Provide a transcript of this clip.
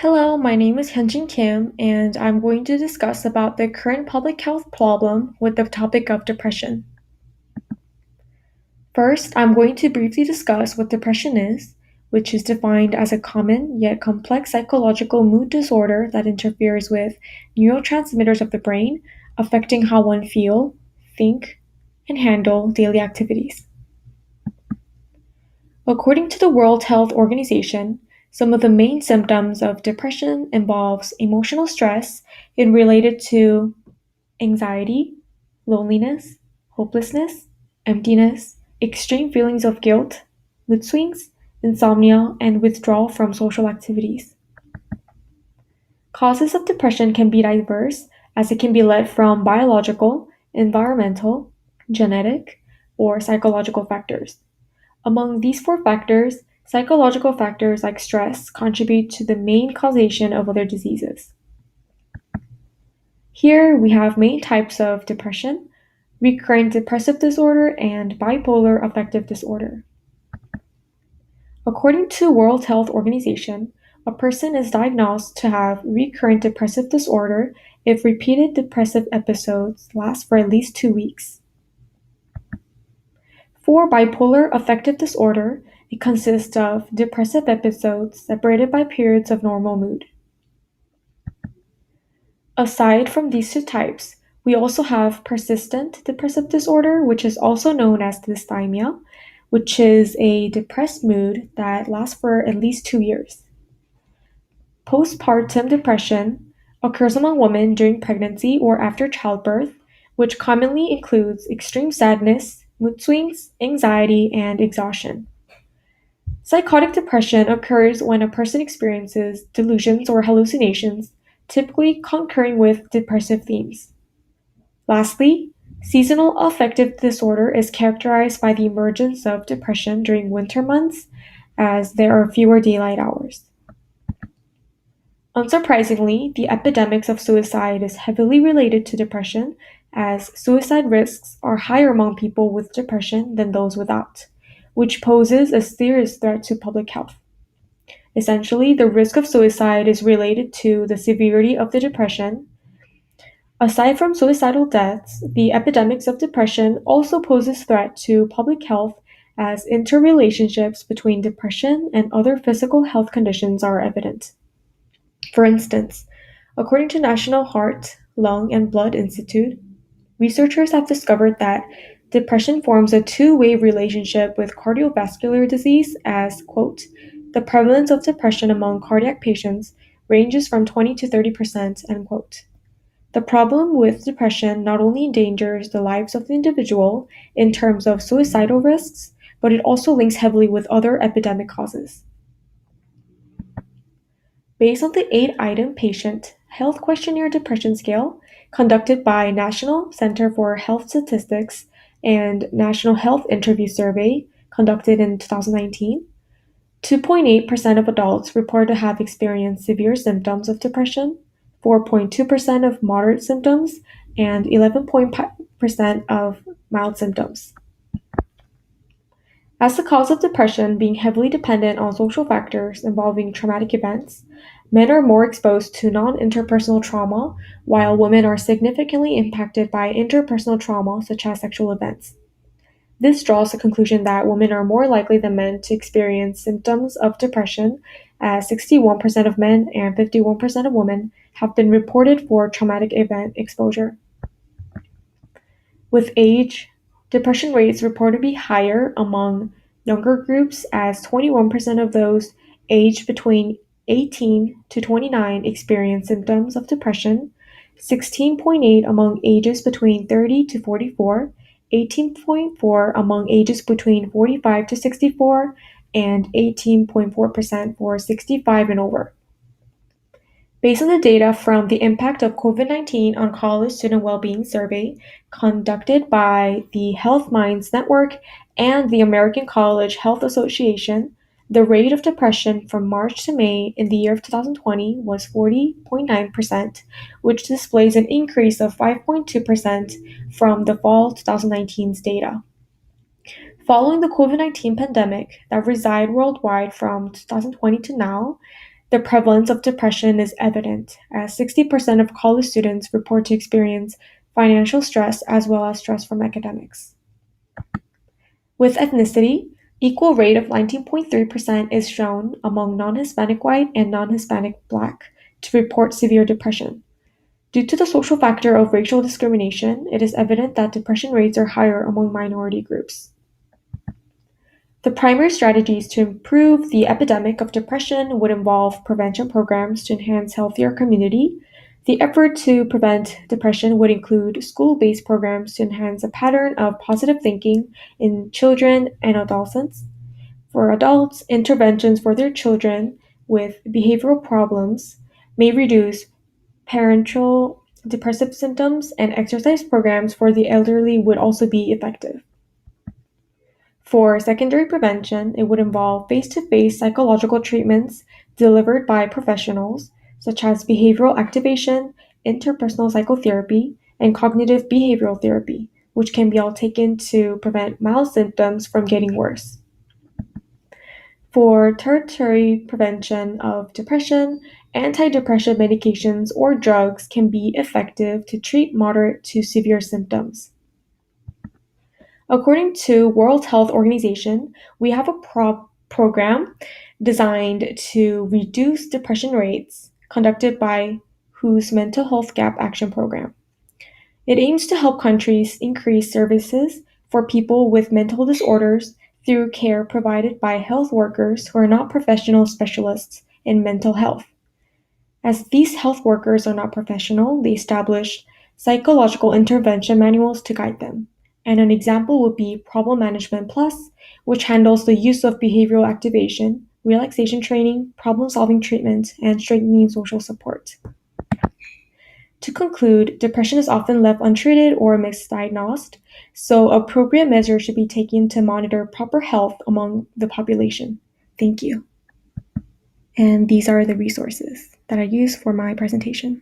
Hello, my name is Hyeonjin Kim, and I'm going to discuss about the current public health problem with the topic of depression. First, I'm going to briefly discuss what depression is, which is defined as a common yet complex psychological mood disorder that interferes with neurotransmitters of the brain, affecting how one feel, think, and handle daily activities. According to the World Health Organization, some of the main symptoms of depression involves emotional stress and related to anxiety, loneliness, hopelessness, emptiness, extreme feelings of guilt, mood swings, insomnia, and withdrawal from social activities. Causes of depression can be diverse as it can be led from biological, environmental, genetic, or psychological factors. Among these four factors, psychological factors like stress contribute to the main causation of other diseases. Here we have main types of depression: recurrent depressive disorder and bipolar affective disorder. According to World Health Organization, a person is diagnosed to have recurrent depressive disorder if repeated depressive episodes last for at least 2 weeks. For bipolar affective disorder, it consists of depressive episodes separated by periods of normal mood. Aside from these two types, we also have persistent depressive disorder, which is also known as dysthymia, which is a depressed mood that lasts for at least 2 years. Postpartum depression occurs among women during pregnancy or after childbirth, which commonly includes extreme sadness, mood swings, anxiety, and exhaustion. Psychotic depression occurs when a person experiences delusions or hallucinations, typically concurring with depressive themes. Lastly, seasonal affective disorder is characterized by the emergence of depression during winter months as there are fewer daylight hours. Unsurprisingly, the epidemics of suicide is heavily related to depression, as suicide risks are higher among people with depression than those without, which poses a serious threat to public health. Essentially, the risk of suicide is related to the severity of the depression. Aside from suicidal deaths, the epidemics of depression also poses threat to public health as interrelationships between depression and other physical health conditions are evident. For instance, according to National Heart, Lung, and Blood Institute, researchers have discovered that depression forms a two-way relationship with cardiovascular disease as, quote, the prevalence of depression among cardiac patients ranges from 20 to 30%, end quote. The problem with depression not only endangers the lives of the individual in terms of suicidal risks, but it also links heavily with other epidemic causes. Based on the 8-item patient health questionnaire depression scale conducted by National Center for Health Statistics and National Health Interview Survey conducted in 2019, 2.8% of adults report to have experienced severe symptoms of depression, 4.2% of moderate symptoms, and 11% of mild symptoms. As the cause of depression being heavily dependent on social factors involving traumatic events, men are more exposed to non-interpersonal trauma, while women are significantly impacted by interpersonal trauma such as sexual events. This draws the conclusion that women are more likely than men to experience symptoms of depression, as 61% of men and 51% of women have been reported for traumatic event exposure. With age, depression rates report to be higher among younger groups, as 21% of those aged between 18 to 29 experience symptoms of depression, 16.8 among ages between 30 to 44, 18.4 among ages between 45 to 64, and 18.4% for 65 and over. Based on the data from the impact of COVID-19 on college student well-being survey conducted by the Health Minds Network and the American College Health Association, the rate of depression from March to May in the year of 2020 was 40.9%, which displays an increase of 5.2% from the fall 2019's data. Following the COVID-19 pandemic that reside worldwide from 2020 to now, The prevalence of depression is evident, as 60% of college students report to experience financial stress as well as stress from academics. With ethnicity, equal rate of 19.3% is shown among non-Hispanic white and non-Hispanic black to report severe depression. Due to the social factor of racial discrimination, it is evident that depression rates are higher among minority groups. The primary strategies to improve the epidemic of depression would involve prevention programs to enhance healthier community. The effort to prevent depression would include school-based programs to enhance a pattern of positive thinking in children and adolescents. For adults, interventions for their children with behavioral problems may reduce parental depressive symptoms, and exercise programs for the elderly would also be effective. For secondary prevention, it would involve face to face psychological treatments delivered by professionals, such as behavioral activation, interpersonal psychotherapy, and cognitive behavioral therapy, which can be all taken to prevent mild symptoms from getting worse. For tertiary prevention of depression, antidepressant medications or drugs can be effective to treat moderate to severe symptoms. According to World Health Organization, we have a program designed to reduce depression rates conducted by WHO's Mental Health Gap Action Program. It aims to help countries increase services for people with mental disorders through care provided by health workers who are not professional specialists in mental health. As these health workers are not professional, they establish psychological intervention manuals to guide them. And an example would be Problem Management Plus, which handles the use of behavioral activation, relaxation training, problem solving treatment, and strengthening social support. To conclude, depression is often left untreated or misdiagnosed, so appropriate measures should be taken to monitor proper health among the population. Thank you. And these are the resources that I use for my presentation.